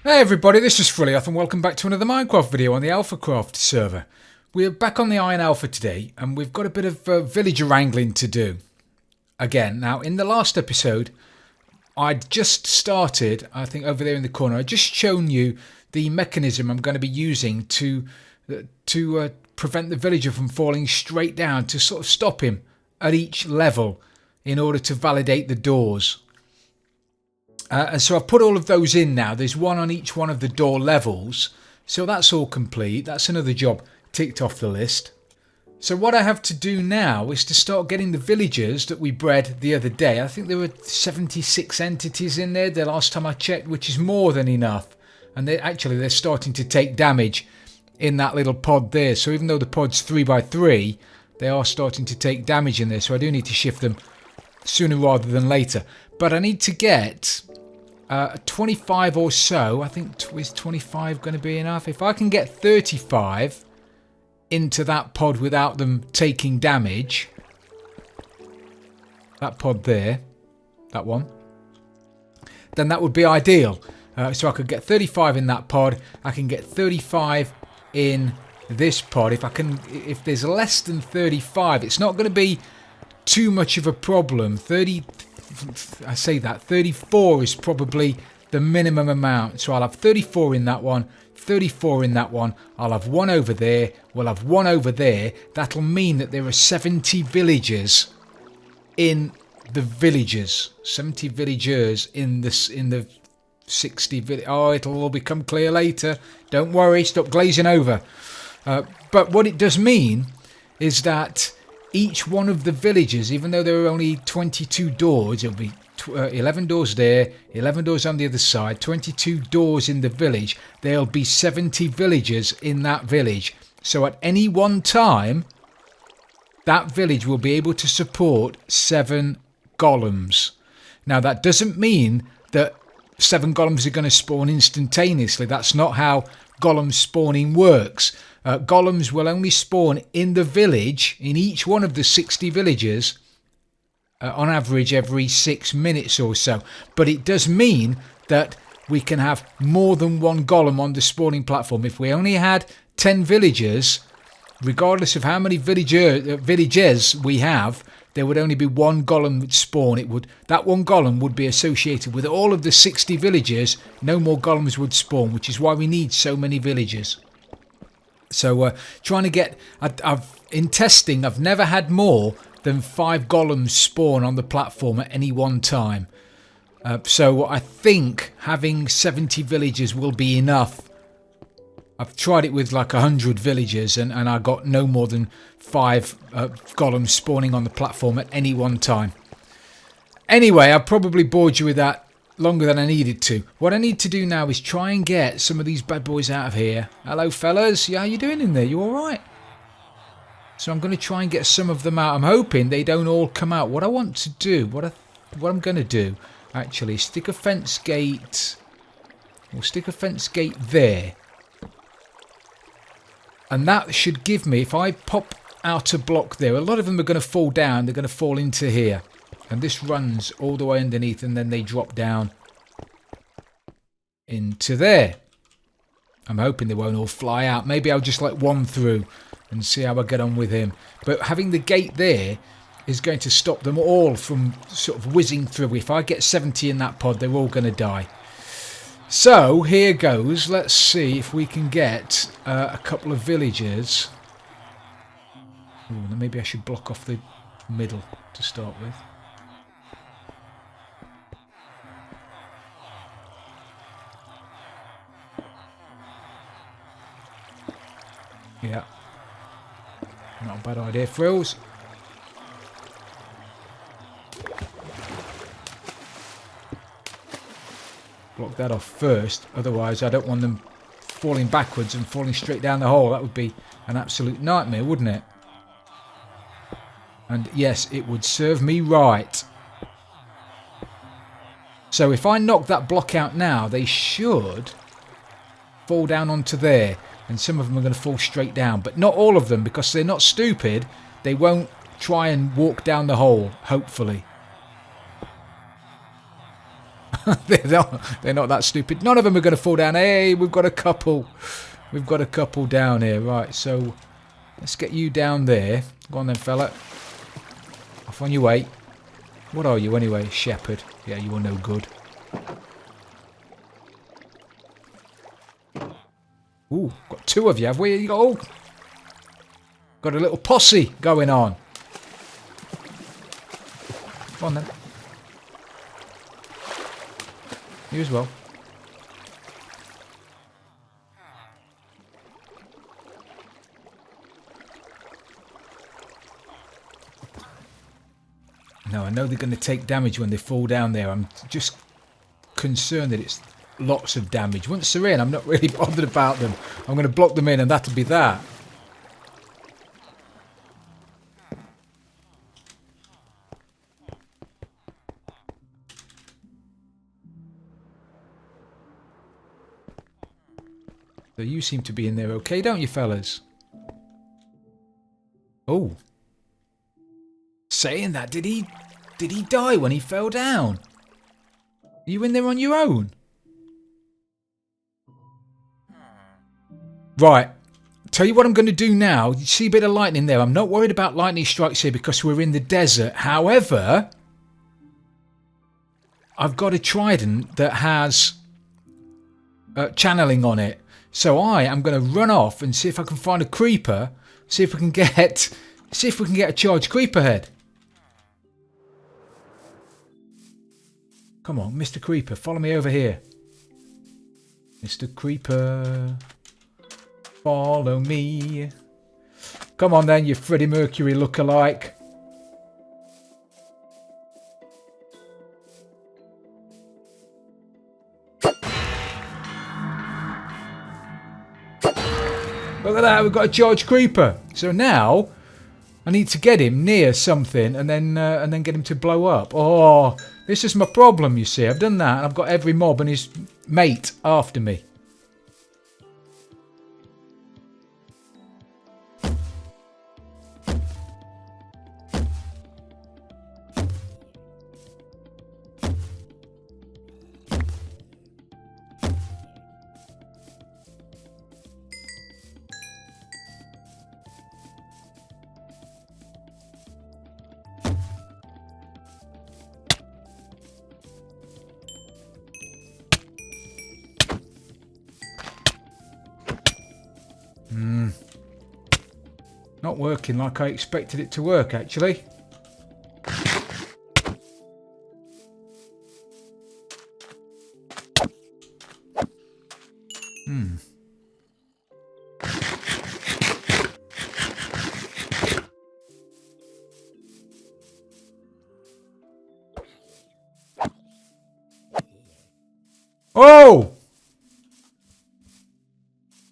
Hey everybody, this is Frilioth and welcome back to another Minecraft video on the AlphaCraft server. We're back on the Iron Alpha today and we've got a bit of villager wrangling to do. Again, now in the last episode, I'd just started, I think over there in the corner, I'd just shown you the mechanism I'm going to be using to prevent the villager from falling straight down, to sort of stop him at each level in order to validate the doors. And so I've put all of those in now. There's one on each one of the door levels. So that's all complete. That's another job ticked off the list. So what I have to do now is to start getting the villagers that we bred the other day. I think there were 76 entities in there the last time I checked, which is more than enough. And they're starting to take damage in that little pod there. So even though the pod's 3x3, they are starting to take damage in there. So I do need to shift them sooner rather than later. But I need to get 25 or so. I think is 25 going to be enough? If I can get 35 into that pod without them taking damage, that pod there, that one, then that would be ideal. So I could get 35 in that pod. I can get 35 in this pod. If there's less than 35, it's not going to be too much of a problem. 34 is probably the minimum amount. So I'll have 34 in that one, 34 in that one. I'll have one over there. We'll have one over there. That'll mean that there are 70 villagers in the villagers. 70 villagers in the 60 village. Oh, it'll all become clear later. Don't worry. Stop glazing over. But what it does mean is that each one of the villages, even though there are only 22 doors, it'll be 11 doors there, 11 doors on the other side, 22 doors in the village. There'll be 70 villagers in that village. So at any one time, that village will be able to support 7 golems. Now that doesn't mean that 7 golems are going to spawn instantaneously. That's not how golem spawning works. Golems will only spawn in the village, in each one of the 60 villages, on average every 6 minutes or so. But it does mean that we can have more than one golem on the spawning platform. If we only had 10 villagers, regardless of how many villages we have, there would only be one golem that spawn. That one golem would be associated with all of the 60 villagers. No more golems would spawn, which is why we need so many villagers. So trying to get... in testing, I've never had more than 5 golems spawn on the platform at any one time. So I think having 70 villagers will be enough. I've tried it with like 100 villagers and I got no more than 5 golems spawning on the platform at any one time. Anyway, I probably bored you with that longer than I needed to. What I need to do now is try and get some of these bad boys out of here. Hello fellas, yeah, how you doing in there? You alright? So I'm going to try and get some of them out. I'm hoping they don't all come out. What I want to do, what I'm going to do, actually, stick a fence gate. We'll stick a fence gate there. And that should give me, if I pop out a block there, a lot of them are going to fall down. They're going to fall into here. And this runs all the way underneath and then they drop down into there. I'm hoping they won't all fly out. Maybe I'll just let one through and see how I get on with him. But having the gate there is going to stop them all from sort of whizzing through. If I get 70 in that pod, they're all going to die. So here goes. Let's see if we can get a couple of villagers. Ooh, maybe I should block off the middle to start with. Yeah. Not a bad idea, Frills. Block that off first, otherwise I don't want them falling backwards and falling straight down the hole. That would be an absolute nightmare, wouldn't it? And yes, it would serve me right. So if I knock that block out now, they should fall down onto there. And some of them are going to fall straight down. But not all of them, because they're not stupid. They won't try and walk down the hole, hopefully. They're not that stupid. None of them are going to fall down. Hey, we've got a couple. We've got a couple down here. Right, so let's get you down there. Go on then, fella. Off on your way. What are you anyway? Shepherd. Yeah, you are no good. Ooh, got two of you, have we? You got, oh, got a little posse going on. Go on then. You as well. No, I know they're going to take damage when they fall down there. I'm just concerned that it's lots of damage. Once they're in, I'm not really bothered about them. I'm going to block them in and that'll be that. So you seem to be in there okay, don't you, fellas? Oh. Saying that, did he die when he fell down? Are you in there on your own? Right. Tell you what I'm going to do now. You see a bit of lightning there. I'm not worried about lightning strikes here because we're in the desert. However, I've got a trident that has channeling on it. So I am going to run off and see if I can find a creeper. See if we can get a charged creeper head. Come on, Mr. Creeper, follow me over here. Mr. Creeper, follow me. Come on then, you Freddie Mercury look-alike. Look at that, we've got a charged creeper. So now I need to get him near something and then get him to blow up. Oh, this is my problem, you see. I've done that and I've got every mob and his mate after me. Not working like I expected it to work, actually. Oh!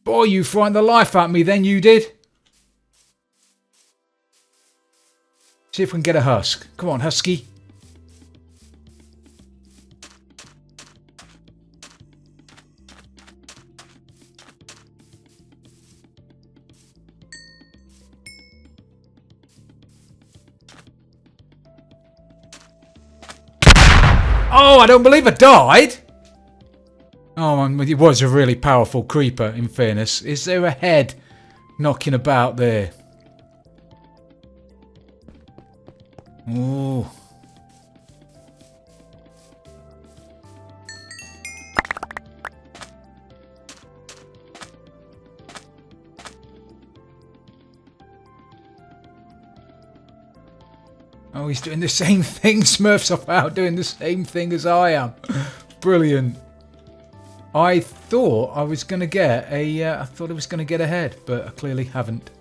Boy, you frightened the life out of me then, you did. See if we can get a husk. Come on, husky. Oh, I don't believe I died. Oh, it was a really powerful creeper, in fairness. Is there a head knocking about there? Ooh. Oh, he's doing the same thing. Smurfs are out doing the same thing as I am. Brilliant. I thought I was going to get I thought I was going to get a head, but I clearly haven't.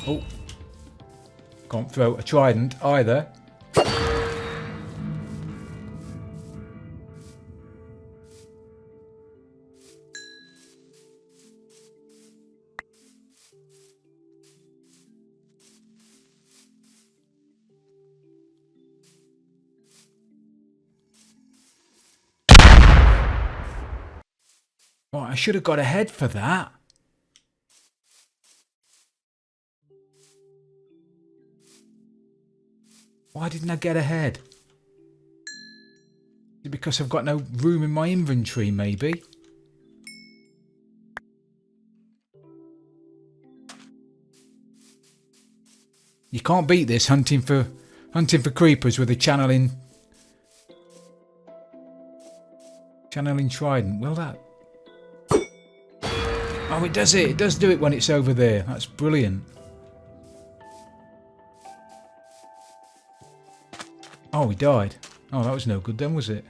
Oh, can't throw a trident either. Oh, I should have got a head for that. Why didn't I get ahead? Is it because I've got no room in my inventory, maybe? You can't beat this hunting for creepers with a channeling Trident. Will that? Oh, it does it. It does do it when it's over there. That's brilliant. Oh, he died. Oh, that was no good then, was it?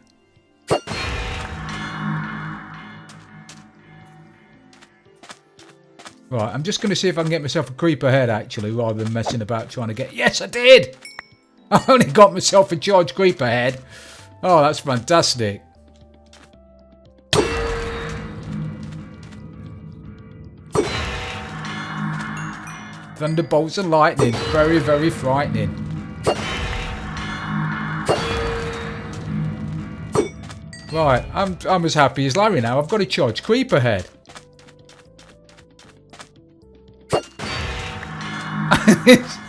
Right, I'm just going to see if I can get myself a creeper head, actually, rather than messing about trying to get... Yes, I did! I only got myself a charged creeper head. Oh, that's fantastic. Thunderbolts and lightning. Very, very frightening. Right, I'm as happy as Larry now. I've got a charged creeper head.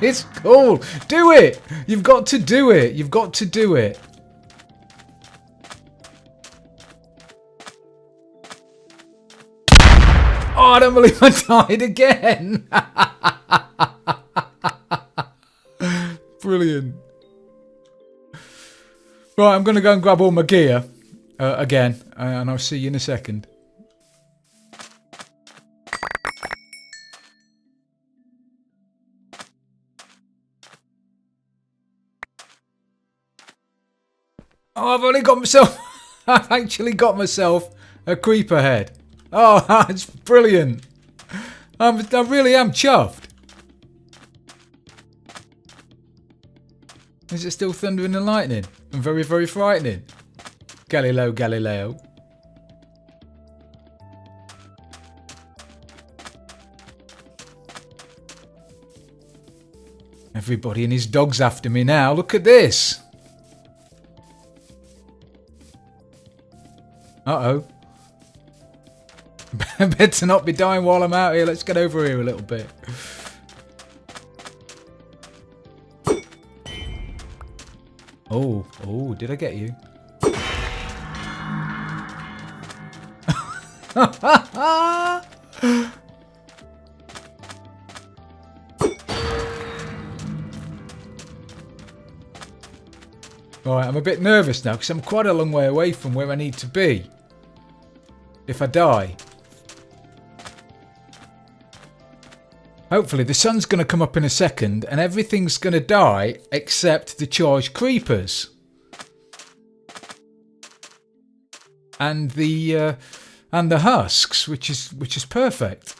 It's cool. Do it. You've got to do it. You've got to do it. Oh, I don't believe I died again. Brilliant. Right, I'm going to go and grab all my gear again, and I'll see you in a second. Oh, I've only got myself... I've actually got myself a creeper head. Oh, that's brilliant. I really am chuffed. Is it still thundering and lightning? And very, very frightening. Galileo, Galileo. Everybody and his dog's after me now. Look at this. Uh-oh. Better not be dying while I'm out here. Let's get over here a little bit. Oh, did I get you? Right, I'm a bit nervous now because I'm quite a long way away from where I need to be. If I die. Hopefully the sun's going to come up in a second and everything's going to die except the charged creepers. And the husks, which is perfect.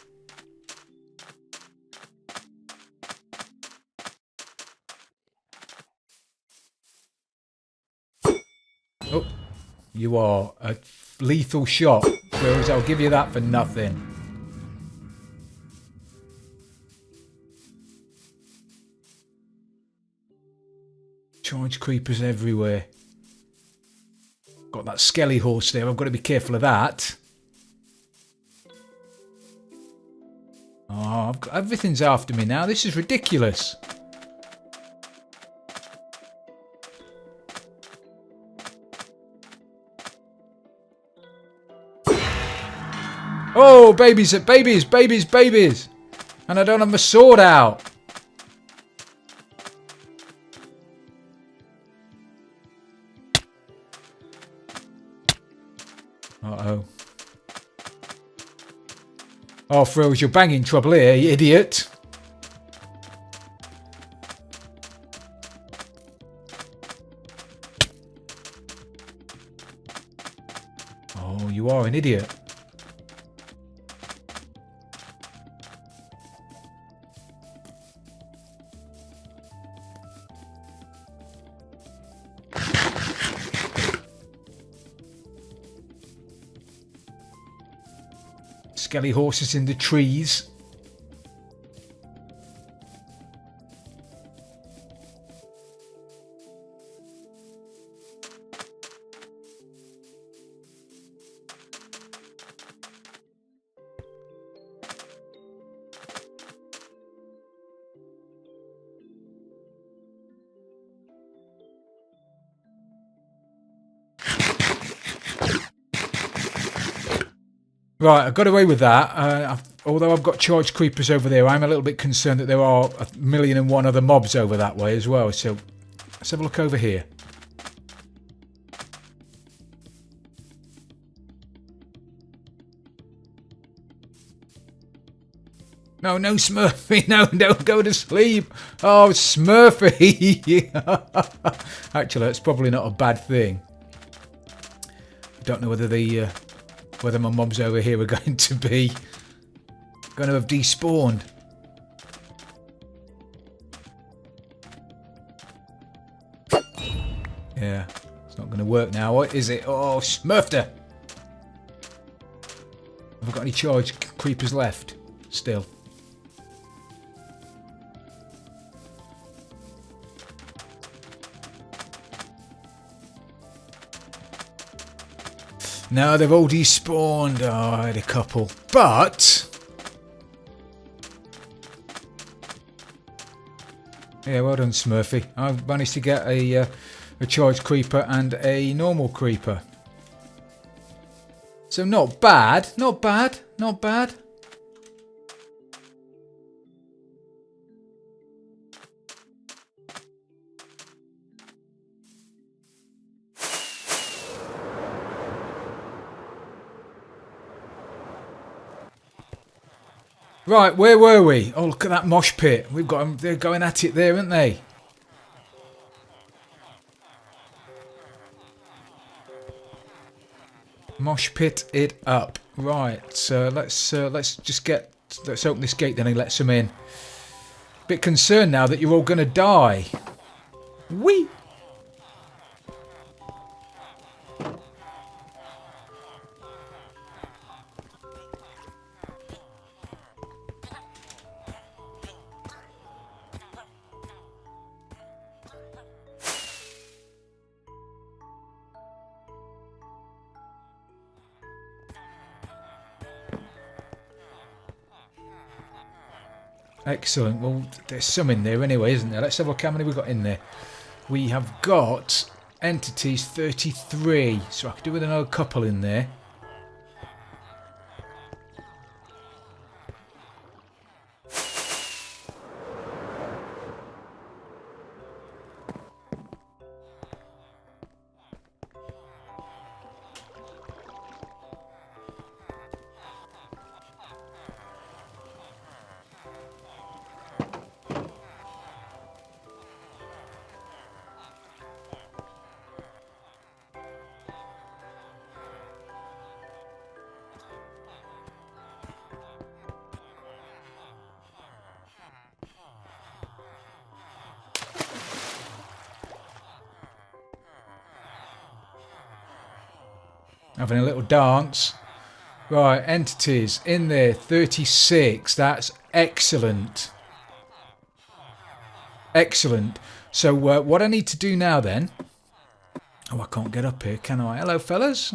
Oh, you are a lethal shot, Wills. I'll give you that for nothing. Charge creepers everywhere. Got that skelly horse there. I've got to be careful of that. Oh, everything's after me now. This is ridiculous. Oh, babies, babies, babies, babies. And I don't have my sword out. Uh-oh. Oh, Frills, you're banging trouble here, you idiot. Oh, you are an idiot. Skelly horses in the trees. Right, I got away with that. Although I've got charged creepers over there, I'm a little bit concerned that there are 1,000,001 other mobs over that way as well. So let's have a look over here. No, no, Smurfy. No, don't go to sleep. Oh, Smurfy. Actually, that's probably not a bad thing. I don't know whether my mobs over here are going to have despawned. Yeah, it's not going to work now, is it? Oh, Smurfed her. Have I got any charged creepers left? Still. No, they've all despawned. Oh, I had a couple. But... yeah, well done, Smurfy. I've managed to get a charged creeper and a normal creeper. So not bad. Not bad. Not bad. Right, where were we? Oh, look at that mosh pit. We've got them. They're going at it there, aren't they? Mosh pit it up. Right, so let's open this gate then and let some in. Bit concerned now that you're all going to die. Whee! Excellent. Well, there's some in there anyway, isn't there? Let's have a look how many we've got in there. We have got entities 33, so I could do with another couple in there. Having a little dance. Right, entities in there, 36. That's excellent. Excellent. So what I need to do now then... oh, I can't get up here, can I? Hello, fellas.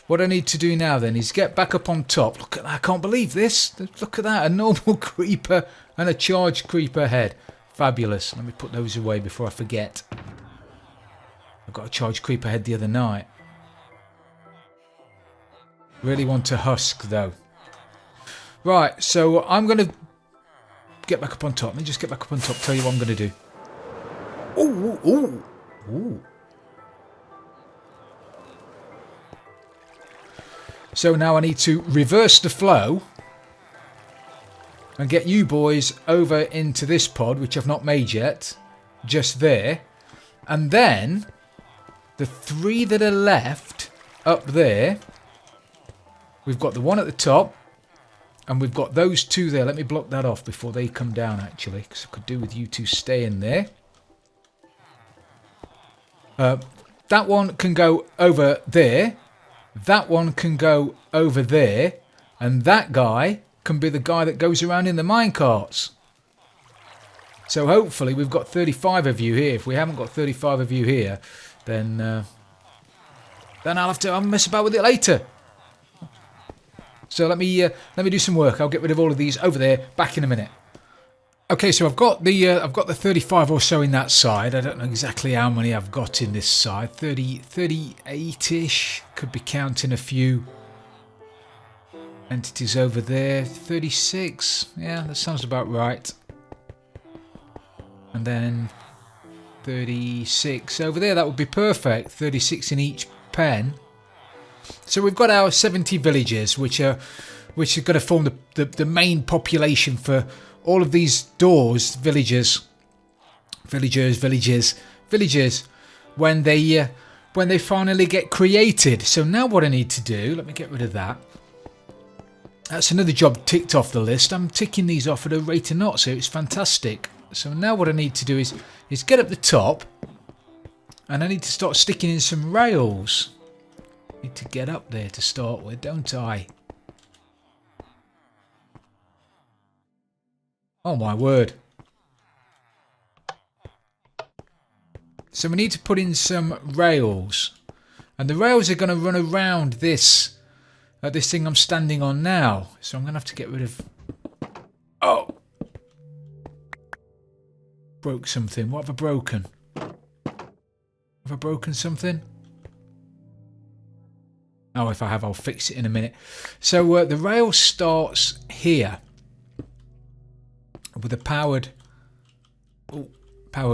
What I need to do now then is get back up on top. Look at that. I can't believe this. Look at that. A normal creeper and a charged creeper head. Fabulous. Let me put those away before I forget. I got a charged creeper head the other night. Really want to husk though. Right, so I'm going to get back up on top. Let me just get back up on top, tell you what I'm going to do. Ooh, ooh, ooh. So now I need to reverse the flow and get you boys over into this pod, which I've not made yet. Just there. And then... the three that are left up there, we've got the one at the top, and we've got those two there. Let me block that off before they come down, actually, because I could do with you two staying there. That one can go over there. That one can go over there. And that guy can be the guy that goes around in the minecarts. So hopefully we've got 35 of you here. If we haven't got 35 of you here... then I'll have to mess about with it later. So let me do some work. I'll get rid of all of these over there. Back in a minute. Okay, so I've got the 35 or so in that side. I don't know exactly how many I've got in this side. 38-ish. Could be counting a few entities over there. 36. Yeah, that sounds about right. And then 36 over there. That would be perfect. 36 in each pen. So we've got our 70 villages, which are going to form the main population for all of these doors, villagers, when they finally get created. So now what I need to do, let me get rid of that. That's another job ticked off the list. I'm ticking these off at a rate of knots, so it's fantastic. So now what I need to do is get up the top, and I need to start sticking in some rails. I need to get up there to start with, don't I? Oh my word. So we need to put in some rails. And the rails are going to run around this thing I'm standing on now. So I'm going to have to get rid of... Oh! Broke something. What have I broken? Have I broken something? Oh, if I have, I'll fix it in a minute. So the rail starts here. With a powered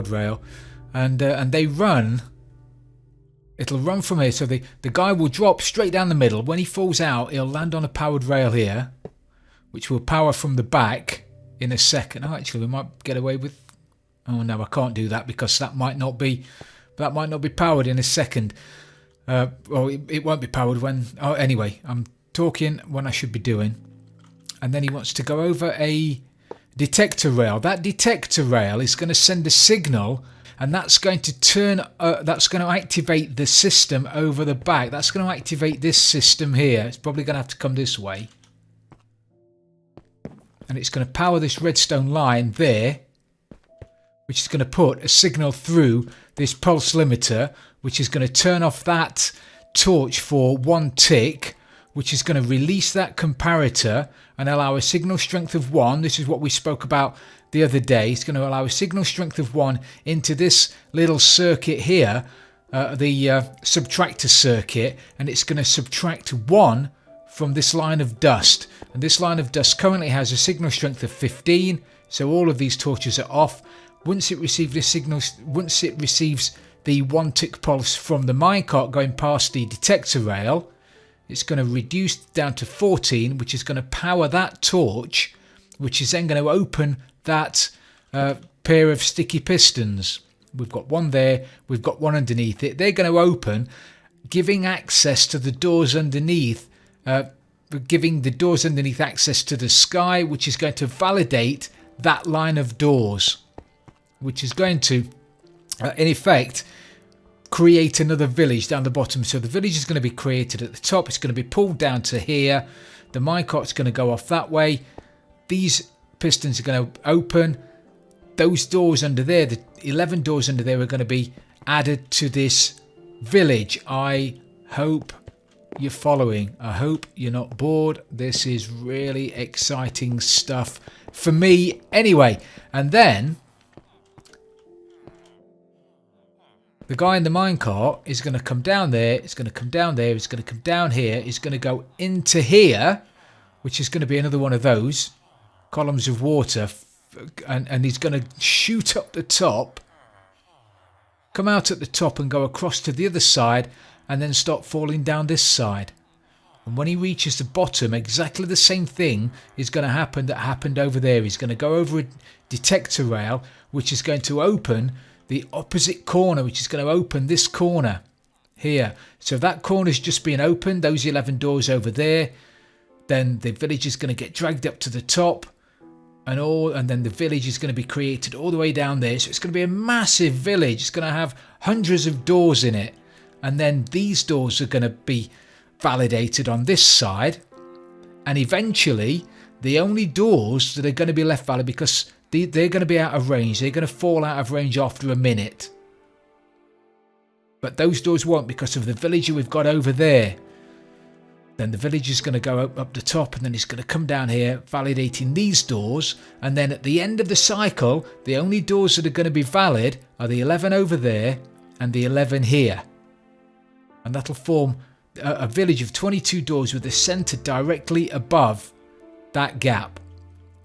rail, and they run. It'll run from here, so the guy will drop straight down the middle. When he falls out, he'll land on a powered rail here, which will power from the back in a second. Oh, actually, we might get away with. Oh no, I can't do that because that might not be powered in a second. Well, it won't be powered when. Oh, anyway, I'm talking when I should be doing. And then he wants to go over a detector rail. That detector rail is going to send a signal, and that's going to that's going to activate the system over the back. That's going to activate this system here. It's probably going to have to come this way, and it's going to power this redstone line there, which is going to put a signal through this pulse limiter, which is going to turn off that torch for 1 tick, which is going to release that comparator and allow a signal strength of 1. This is what we spoke about the other day. It's going to allow a signal strength of 1 into this little circuit here, the subtractor circuit, and it's going to subtract 1 from this line of dust. And this line of dust currently has a signal strength of 15, so all of these torches are off. Once it receives this signal, once it receives the 1 tick pulse from the minecart going past the detector rail, it's going to reduce down to 14, which is going to power that torch, which is then going to open that pair of sticky pistons. We've got one there, we've got one underneath it. They're going to open, giving access to the doors underneath, giving the doors underneath access to the sky, which is going to validate that line of doors, which is going to, in effect, create another village down the bottom. So the village is going to be created at the top. It's going to be pulled down to here. The minecart's going to go off that way. These pistons are going to open. Those doors under there, the 11 doors under there, are going to be added to this village. I hope you're following. I hope you're not bored. This is really exciting stuff for me anyway. And then the guy in the minecart is going to come down there, it's going to come down there, it's going to come down here, it's going to go into here, which is going to be another one of those columns of water, and he's going to shoot up the top, come out at the top and go across to the other side, and then start falling down this side. And when he reaches the bottom, exactly the same thing is going to happen that happened over there. He's going to go over a detector rail, which is going to open the opposite corner, which is going to open this corner here. So that corner's just been opened, those 11 doors over there. Then the village is going to get dragged up to the top, and then the village is going to be created all the way down there. So it's going to be a massive village. It's going to have hundreds of doors in it. And then these doors are going to be validated on this side. And eventually, the only doors that are going to be left valid, because they're going to be out of range. They're going to fall out of range after a minute. But those doors won't, because of the villager we've got over there. Then the village is going to go up the top, and then it's going to come down here, validating these doors. And then at the end of the cycle, the only doors that are going to be valid are the 11 over there and the 11 here. And that'll form a village of 22 doors with the centre directly above that gap.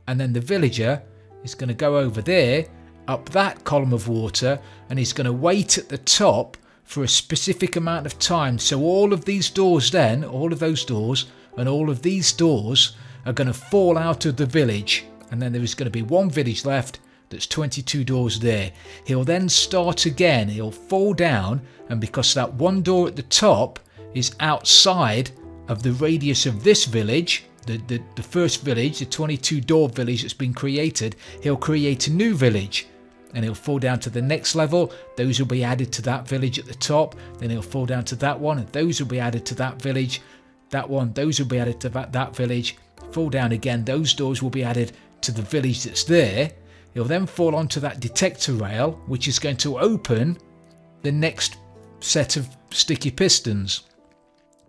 And then the villager is going to go over there, up that column of water, and he's going to wait at the top for a specific amount of time. So all of these doors then, all of those doors and all of these doors are going to fall out of the village. And then there is going to be one village left that's 22 doors there. He'll then start again. He'll fall down, and because that one door at the top is outside of the radius of this village, the first village, the 22 door village that's been created, he'll create a new village. And he'll fall down to the next level. Those will be added to that village at the top. Then he'll fall down to that one, and those will be added to that village. That one, those will be added to that village. Fall down again, those doors will be added to the village that's there. He'll then fall onto that detector rail, which is going to open the next set of sticky pistons,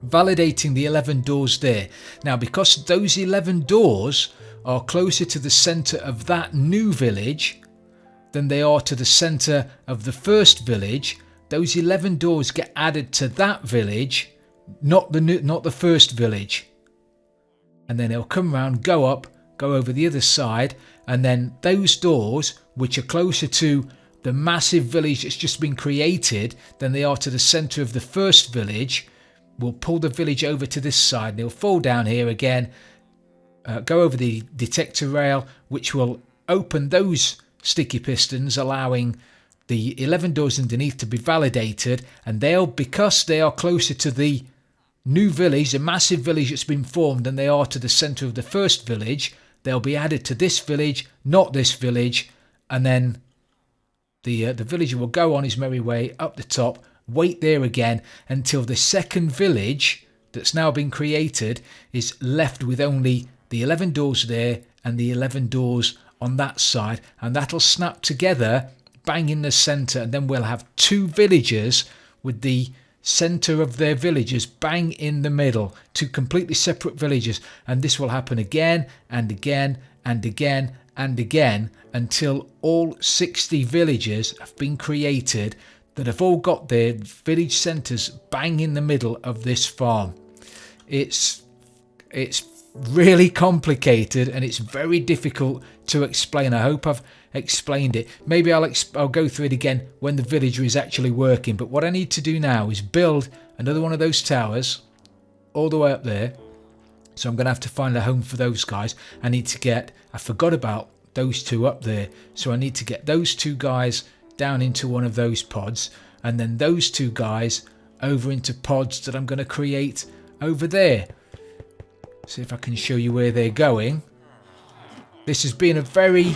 validating the 11 doors there. Now, because those 11 doors are closer to the centre of that new village than they are to the centre of the first village, those 11 doors get added to that village, not the first village. And then he'll come round, go up, go over the other side, and then those doors, which are closer to the massive village that's just been created than they are to the centre of the first village, will pull the village over to this side, and he'll fall down here again, go over the detector rail, which will open those sticky pistons, allowing the 11 doors underneath to be validated. And they'll, because they are closer to the new village, the massive village that's been formed, than they are to the centre of the first village, they'll be added to this village, not this village. And then the villager will go on his merry way up the top, wait there again until the second village that's now been created is left with only the 11 doors there and the 11 doors on that side, and that'll snap together bang in the centre, and then we'll have two villagers with the centre of their villages bang in the middle, two completely separate villages. And this will happen again and again and again and again until all 60 villages have been created that have all got their village centres bang in the middle of this farm. It's really complicated, and it's very difficult to explain. I hope I've explained it. Maybe I'll go through it again when the villager is actually working. But what I need to do now is build another one of those towers all the way up there. So I'm going to have to find a home for those guys. I forgot about those two up there. So I need to get those two guys down into one of those pods, and then those two guys over into pods that I'm going to create over there. See if I can show you where they're going. This has been a very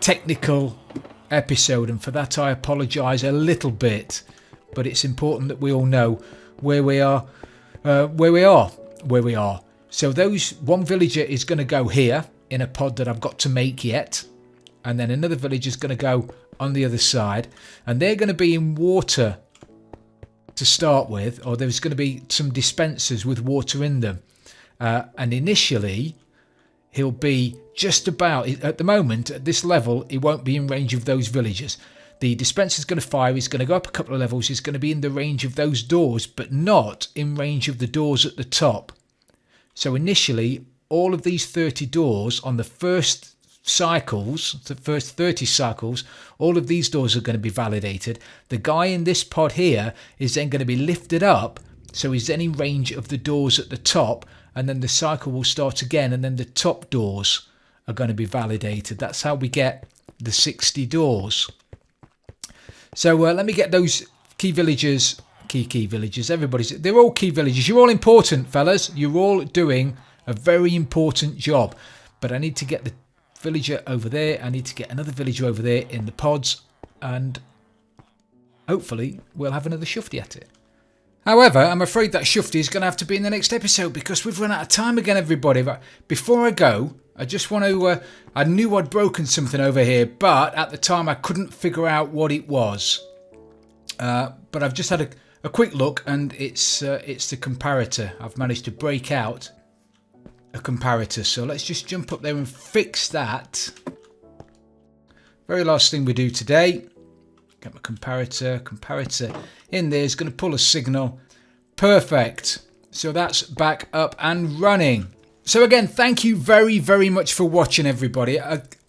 technical episode, and for that I apologise a little bit, but it's important that we all know where we are. So those one villager is going to go here in a pod that I've got to make yet, and then another villager is going to go on the other side, and they're going to be in water to start with, or there's going to be some dispensers with water in them. And initially he'll be just about, at the moment at this level, he won't be in range of those villagers. The dispenser's going to fire, he's going to go up a couple of levels, he's going to be in the range of those doors, but not in range of the doors at the top. So initially all of these 30 doors on the first cycles, the first 30 cycles, all of these doors are going to be validated. The guy in this pod here is then going to be lifted up, so he's then in range of the doors at the top, and then the cycle will start again, and then the top doors are going to be validated. That's how we get the 60 doors. So let me get those key villagers, they're all key villagers. You're all important, fellas. You're all doing a very important job. But I need to get the villager over there. I need to get another villager over there in the pods, and hopefully we'll have another shufty at it. However, I'm afraid that shufty is going to have to be in the next episode because we've run out of time again, everybody. But before I go, I just want to... I knew I'd broken something over here, but at the time I couldn't figure out what it was. But I've just had a quick look, and it's the comparator. I've managed to break out a comparator, so let's just jump up there and fix that. Very last thing we do today. Get my comparator in there is going to pull a signal. Perfect. So that's back up and running. So again, thank you very, very much for watching, everybody.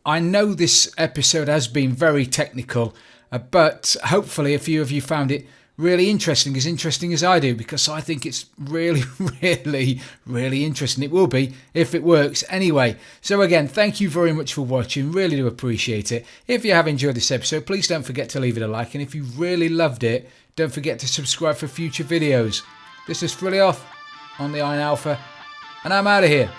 I know this episode has been very technical, but hopefully a few of you found it really interesting as I do, because I think it's really, really, really interesting. It will be if it works anyway. So again, thank you very much for watching. Really do appreciate it. If you have enjoyed this episode, please don't forget to leave it a like. And if you really loved it, don't forget to subscribe for future videos. This is Frilioth on the Iron Alpha, and I'm out of here.